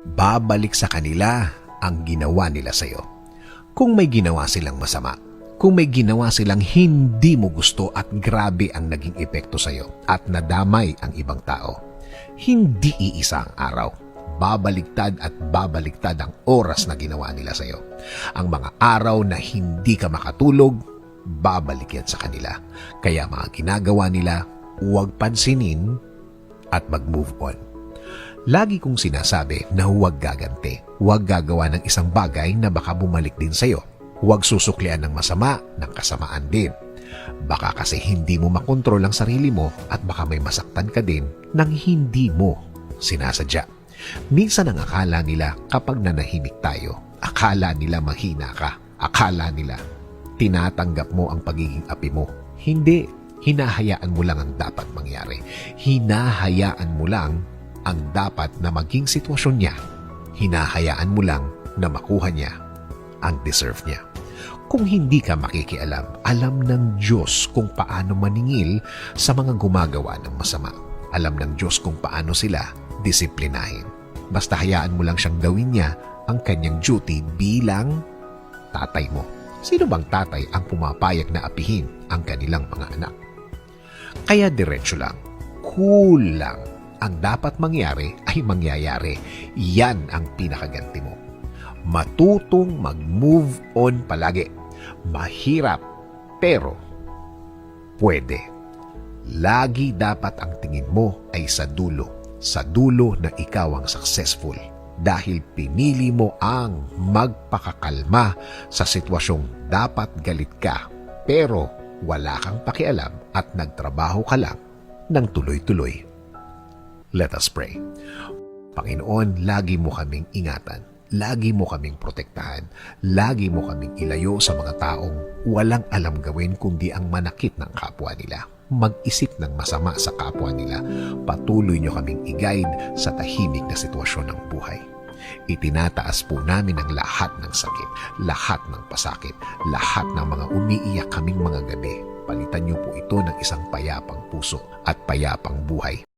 babalik sa kanila ang ginawa nila sa'yo. Kung may ginawa silang masama, kung may ginawa silang hindi mo gusto at grabe ang naging epekto sa'yo at nadamay ang ibang tao, hindi iisa ang araw. Babaliktad at babaliktad ang oras na ginawa nila sa'yo. Ang mga araw na hindi ka makatulog, babalik yan sa kanila. Kaya mga ginagawa nila, huwag pansinin at mag-move on. Lagi kong sinasabi na huwag gaganti. Huwag gagawa ng isang bagay na baka bumalik din sa'yo. Huwag susuklian ng masama, ng kasamaan din. Baka kasi hindi mo makontrol ang sarili mo at baka may masaktan ka din nang hindi mo sinasadya. Minsan ang akala nila kapag nanahimik tayo, akala nila mahina ka. Akala nila tinatanggap mo ang pagiging api mo. Hindi. Hinahayaan mo lang ang dapat mangyari. Hinahayaan mo lang ang dapat na maging sitwasyon niya. Hinahayaan mo lang na makuha niya ang deserve niya. Kung hindi ka makikialam, alam ng Diyos kung paano maningil sa mga gumagawa ng masama. Alam ng Diyos kung paano sila disiplinahin. Basta hayaan mo lang siyang gawin niya ang kanyang duty bilang tatay mo. Sino bang tatay ang pumapayag na apihin ang kanilang mga anak? Kaya diretso lang, cool lang. Ang dapat mangyari ay mangyayari. Yan ang pinakaganti mo. Matutong mag-move on palagi. Mahirap, pero pwede. Lagi dapat ang tingin mo ay sa dulo. Sa dulo na ikaw ang successful. Dahil pinili mo ang magpakakalma sa sitwasyong dapat galit ka, pero wala kang pakialam at nagtrabaho ka lang ng tuloy-tuloy. Let us pray. Panginoon, lagi mo kaming ingatan. Lagi mo kaming protektahan. Lagi mo kaming ilayo sa mga taong walang alam gawin kundi ang manakit ng kapwa nila. Mag-isip ng masama sa kapwa nila. Patuloy nyo kaming i-guide sa tahimik na sitwasyon ng buhay. Itinataas po namin ang lahat ng sakit, lahat ng pasakit, lahat ng mga umiiyak kaming mga gabi. Palitan niyo po ito ng isang payapang puso at payapang buhay.